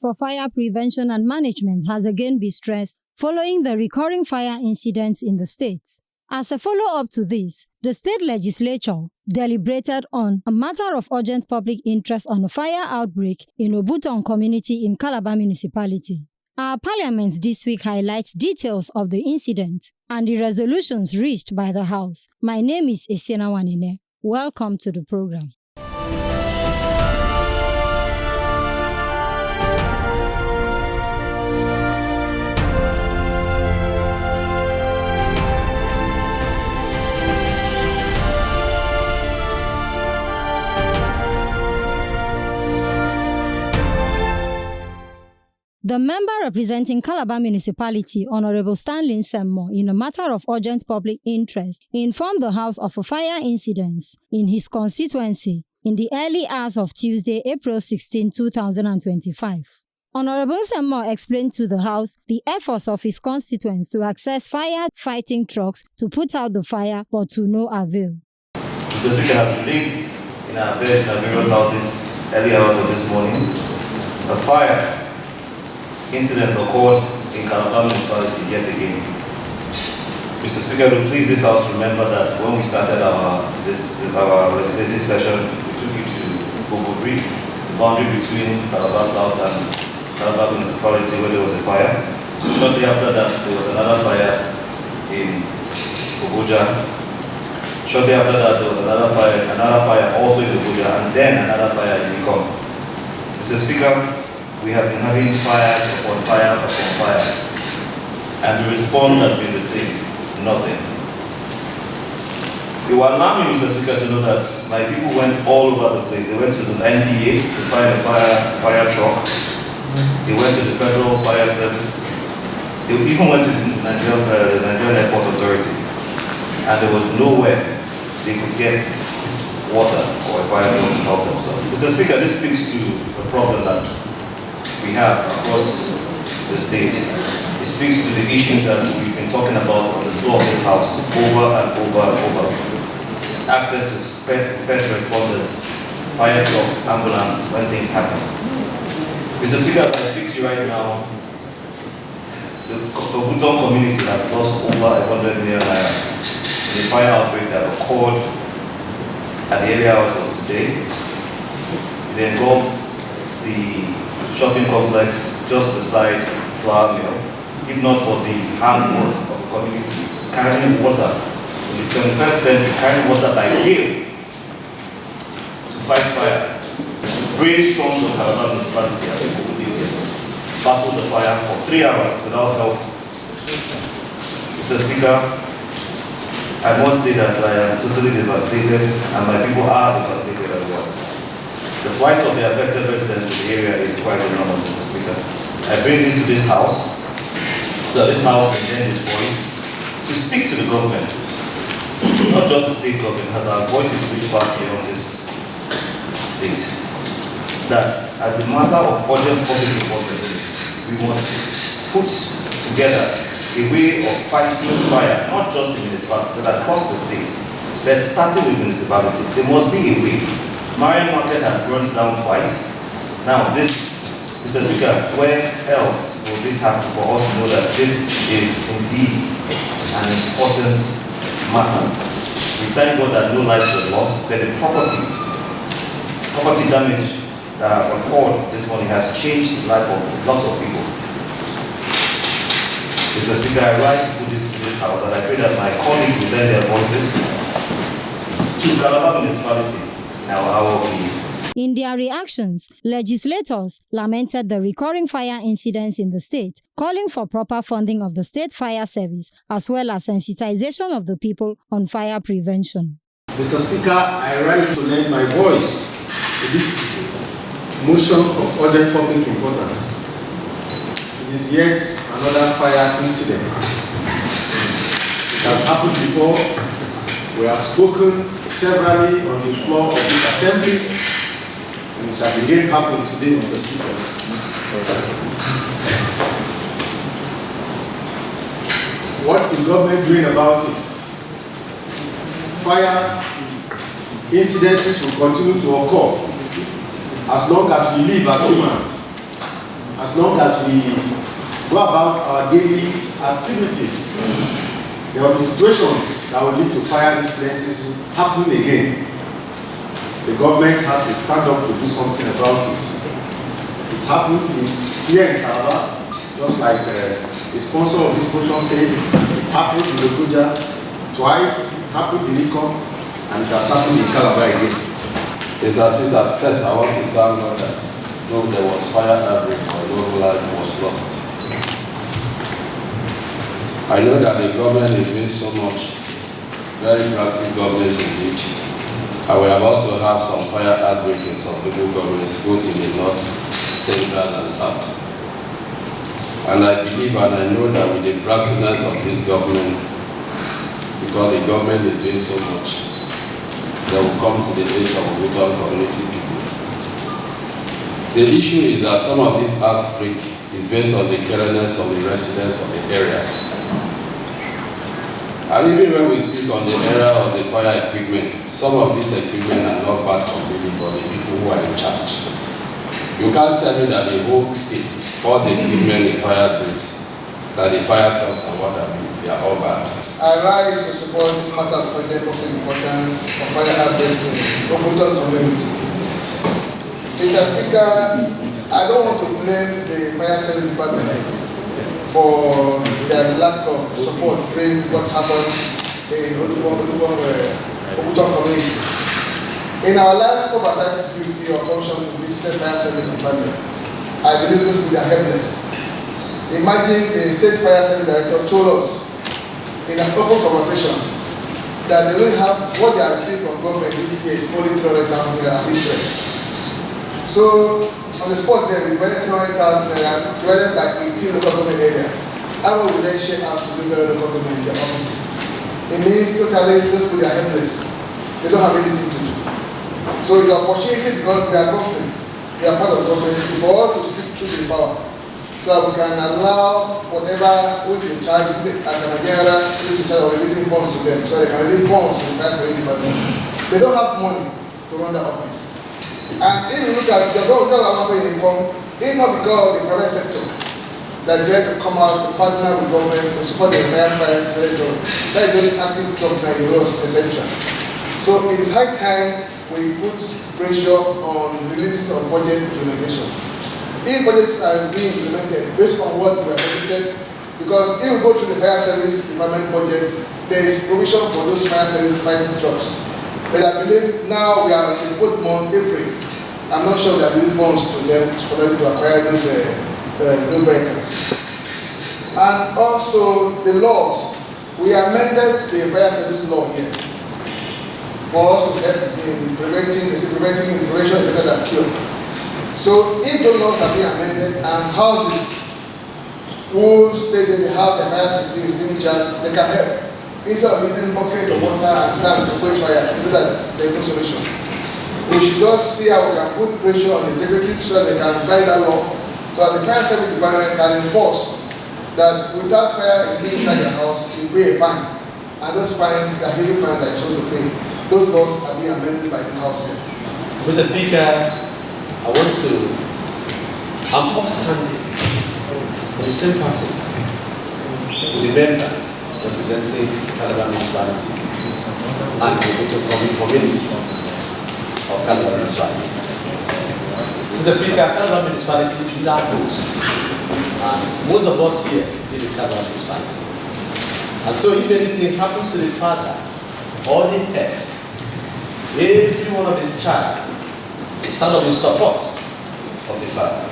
for Fire Prevention and Management has again been stressed following the recurring fire incidents in the state. As a follow-up to this, the state legislature deliberated on a matter of urgent public interest on a fire outbreak in Obuton community in Calabar municipality. Our parliament this week highlights details of the incident and the resolutions reached by the House. My name is Esiena Wanene. Welcome to the program. The member representing Calabar Municipality, Honorable Stanley Nsemmo, in a matter of urgent public interest, informed the House of a fire incident in his constituency in the early hours of Tuesday, April 16, 2025. Honorable Nsemmo explained to the House the efforts of his constituents to access fire-fighting trucks to put out the fire, but to no avail. Mr. Speaker, as we laid in our beds in our various houses early hours of this morning, a fire incident occurred in Calabar municipality yet again. Mr. Speaker, will please this House remember that when we started our legislative session, we took you to Bobobri, the boundary between Calabar South and Calabar municipality, where there was a fire. Shortly after that, there was another fire in Obuja. Shortly after that, there was another fire also in Obuja, and then another fire in Ikom. Mr. Speaker, we have been having fire upon fire upon fire, and the response has been the same, nothing. It will allow me, Mr. Speaker, to know that my people went all over the place. They went to the NPA to find a fire truck. They went to the Federal Fire Service. They even went to the Nigerian Airport Authority, and there was nowhere they could get water or a fire truck to help themselves. Mr. Speaker, this speaks to a problem that we have across the state. It speaks to the issues that we've been talking about on the floor of this House over and over and over. Access to first responders, fire trucks, ambulance, when things happen. Mr. Speaker, as I speak to you right now, the Obuton community has lost over 100 million naira in the fire outbreak that occurred at the early hours of today. It involved the shopping complex just beside Flour Mill, if not for the hard work of the community, carrying water in the 21st century, carrying water by hail to fight fire. Brave sons of Calabar municipality and people who live here battled the fire for 3 hours without help. Mr. Speaker, I must say that I am totally devastated, and my people are devastated as well. The plight of the affected residents in the area is quite enormous, Mr. Speaker. I bring this to this House, so that this House can lend its voice to speak to the government, not just the state government, as our voices reach far beyond this state. That as a matter of urgent public importance, we must put together a way of fighting fire, not just in municipalities, but across the state. Let's start with municipality. There must be a way. Marion Market has burnt down twice. Now this, Mr. Speaker, where else will this happen for us to know that this is indeed an important matter? We thank God that no lives were lost, but the property damage that has occurred this morning has changed the life of lots of people. Mr. Speaker, I rise to put this to this House, and I pray that my colleagues will lend their voices to Calabar municipality. In their reactions, legislators lamented the recurring fire incidents in the state, calling for proper funding of the state fire service, as well as sensitization of the people on fire prevention. Mr. Speaker, I rise to lend my voice to this motion of urgent public importance. It is yet another fire incident. It has happened before. We have spoken severally on the floor of this assembly, and it has again happened today, Mr. Speaker. What is government doing about it? Fire incidences will continue to occur as long as we live as humans. as long as we go about our daily activities, there will be situations that will lead to fire incidences happening again. The government has to stand up to do something about it. It happened here in Calabar, just like the sponsor of this motion said, it happened in Lokoja twice, it happened in Ikon, and it has happened in Calabar again. It's as if at first I want to thank God that no, there was fire outbreak or no life was lost. I know that the government is doing so much, very practical government indeed. And we have also had some fire outbreak in some local governments, both in the north, central, and south. And I believe and I know that with the practicalness of this government, because the government is doing so much, they will come to the age of Ogutan community people. The issue is that some of this outbreak is based on the carelessness of the residents of the areas. And even when we speak on the area of the fire equipment, some of these equipment are not bad completely for the people who are in charge. You can't tell me that the whole state, all the equipment in fire breaks, that the fire trucks and what have you, they are all bad. I rise to support this matter of project of importance of fire outbreak in Ogutan community. Mr. Speaker, I don't want to blame the fire service department for their lack of support during what happened in Ogutan community. In our last oversight duty or function to visit fire service department, I believe those people are helpless. Imagine the state fire service director told us in an open conversation that they don't have what they are receiving from government this year is only 300,000 naira as interest. So on the spot there, we divided 300,000 naira divided by 18 local government area. How will we then share out to the local government in their offices? It means totally those people are helpless. They don't have anything to do. So it's an opportunity because they are government, they are part of government, it's for all to speak truth in power. So we can allow whatever who's in charge, as an Nigerian, who's in charge of releasing funds to them, so they can release funds to the fire service department. They don't have money to run the office. And if you look at the government income, it's not because of the private sector that they have to come out to partner with government to support the fire sector. That is the active job now in the essential. So it is high time we put pressure on releases of budget implementation. If budgets are being implemented based on what we have budgeted, because if we go through the fire service department budget, there is provision for those fire service fighting trucks. But I believe now we are in the 4th month, April. I'm not sure that we need funds to them for them to acquire those new vehicles. And also the laws. We amended the fire service law here for us to help in prevention is better than cure. So if the laws are being amended and houses who state that they have the fire system extinguishers, they can help. Instead of using bucket of water and sand to quench fire, you know that there is no solution. We should just see how we can put pressure on the executive so that they can sign that law, so that the fire service department can enforce that without fire extinguisher in your house, you pay a fine. And those fines, the heavy fines that you should to pay, those laws are being amended by the House here. Mr. Speaker, I'm upstanding in sympathy with the member representing Calabar Municipality and the community of Calabar Municipality. Mr. Speaker, Calabar Municipality is our host, and most of us here live in Calabar Municipality. And so if anything happens to the father or the head, every one of the child is stand up in support of the father.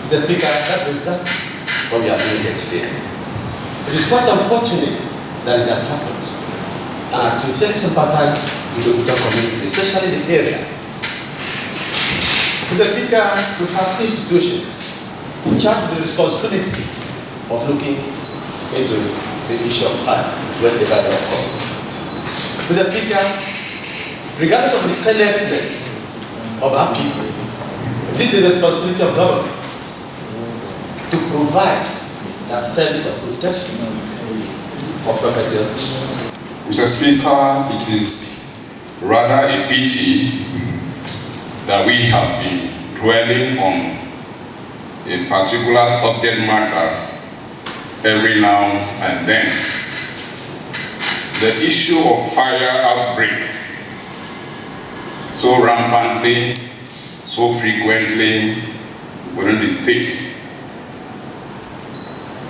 Mr. Speaker, that's exactly what we are doing here today. It is quite unfortunate that it has happened. And I sincerely sympathize with the Ogutan community, especially the area. Mr. Speaker, we have institutions which have the responsibility of looking into the issue of fire whenever they occur. Mr. Speaker, regardless of the carelessness of our people, it is the responsibility of government to provide that service of protection of property. Mr. Speaker, it is rather a pity that we have been dwelling on a particular subject matter every now and then. The issue of fire outbreak so rampantly, so frequently within the state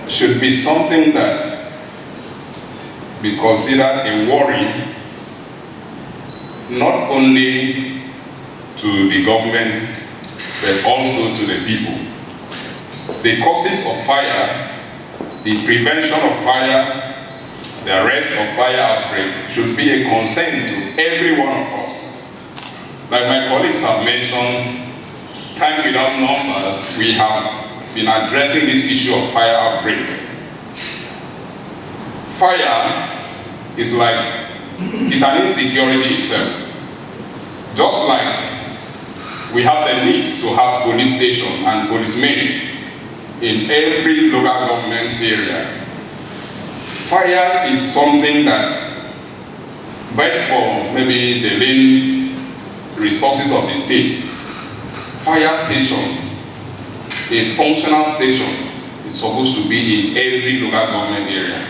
should be something that be considered a worry not only to the government but also to the people. The causes of fire, the prevention of fire, the arrest of fire outbreak should be a concern to every one of us. Like my colleagues have mentioned, time without number, we have been addressing this issue of fire outbreak. Fire is like it's an insecurity itself. Just like we have the need to have police station and policemen in every local government area. Fire is something that, but for maybe the main resources of the state, fire station, a functional station, is supposed to be in every local government area.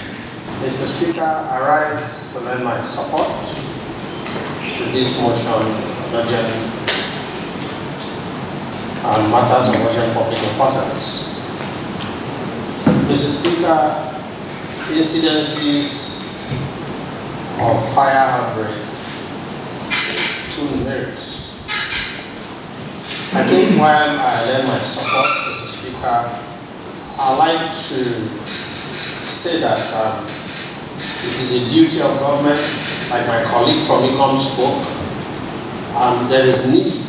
Mr. Speaker, I rise to lend my support to this motion on urgent and matters of urgent public importance. Mr. Speaker, incidences of fire outbreak too numerous. I think while I lend my support, Mr. Speaker, I'd like to say that it is a duty of government, like my colleague from ICOM spoke, there is need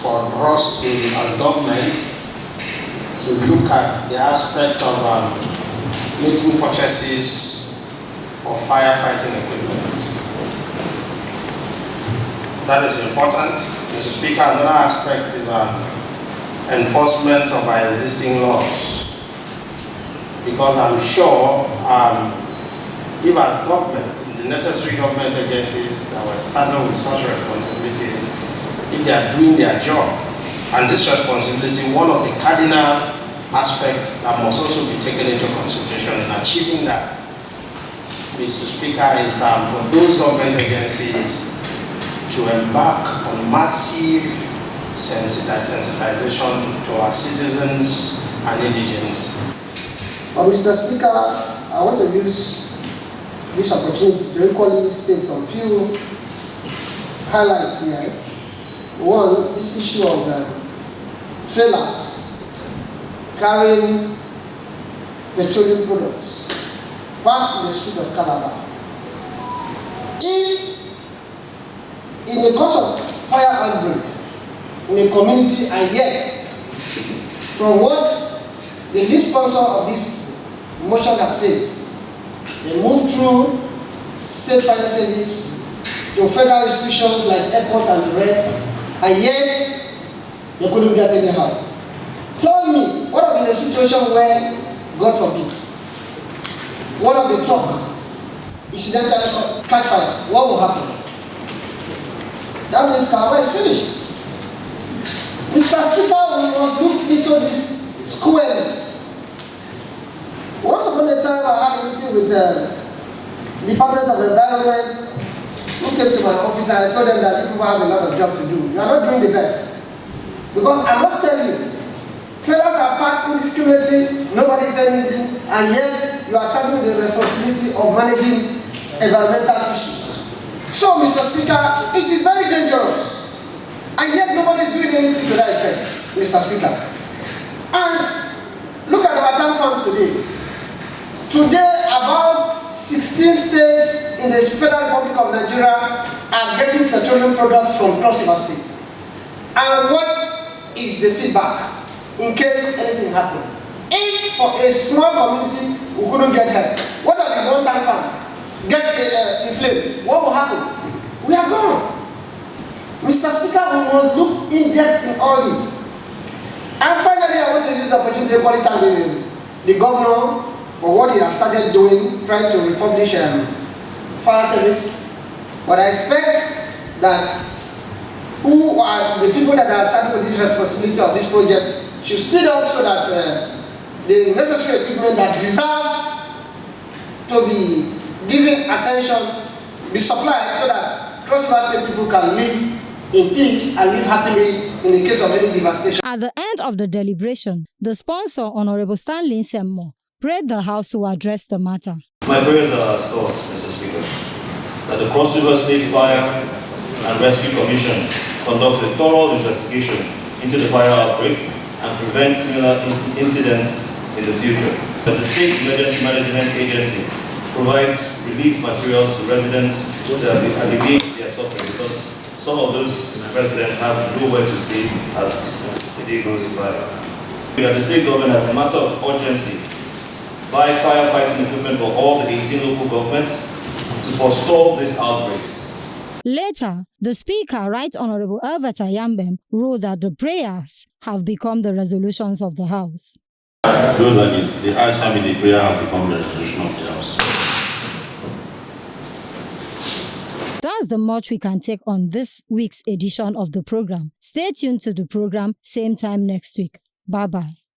for us to, as government, to look at the aspect of making purchases of firefighting equipment. That is important. Mr. Speaker, another aspect is enforcement of our existing laws. Because I'm sure if as government, the necessary government agencies that were saddled with such responsibilities, if they are doing their job, and this responsibility, one of the cardinal aspects that must also be taken into consideration in achieving that, Mr. Speaker, is for those government agencies to embark on massive sensitization to our citizens and indigents. But Mr. Speaker, I want to use this opportunity to equally state some few highlights here. One, this issue of trailers carrying petroleum products parked in the street of Calabar. If in the course of fire outbreak in a community, and yet from what the lead sponsor of this motion has said, they move through state fire service to federal institutions like airport and the rest, and yet they couldn't get any help. Tell me, what would be the situation where, God forbid, one of the truck incidentally catch fire? What will happen? That means Calabar is finished. Mr. Speaker, we must look into this squarely. Once upon a time, I had a meeting with the Department of Environment, who came to my office, and I told them that you people have a lot of job to do. You are not doing the best. Because I must tell you, trailers are parked indiscriminately, nobody is saying anything, and yet you are saddled with the responsibility of managing environmental issues. So, Mr. Speaker, it is very dangerous, and yet nobody is doing anything to that effect, Mr. Speaker. And look at our town farm today. Today, about 16 states in the Federal Republic of Nigeria are getting petroleum products from Cross River State. And what is the feedback in case anything happens? If for a small community we couldn't get help, what are the one-time farm get inflamed? What will happen? We are gone. Mr. Speaker, we must look in depth in all this. And finally, I want to use the opportunity to thank the governor for what he has started doing, trying to refurbish fire service. But I expect that who are the people that are saddled with this responsibility of this project should speed up so that the necessary equipment that deserve to be given attention be supplied so that Cross River State people can live in peace and live happily in the case of any devastation. At the end of the deliberation, the sponsor, Honorable Stanley Semmo, prayed the House to address the matter. My prayers are as follows, Mr. Speaker, that the Cross River State Fire and Rescue Commission conducts a thorough investigation into the fire outbreak and prevent similar incidents in the future. That the State Emergency Management Agency provides relief materials to residents to alleviate their suffering, because some of those residents have nowhere to stay as the day goes by. That the state government, as a matter of urgency, buy firefighting equipment for all the 18 local governments to forestall these outbreaks. Later, the Speaker, Right Honorable Albert Ayambem, wrote that the prayers have become the resolutions of the House. Those are the answer in the prayer have become the resolution of the House. That's the much we can take on this week's edition of the program. Stay tuned to the program, same time next week. Bye-bye.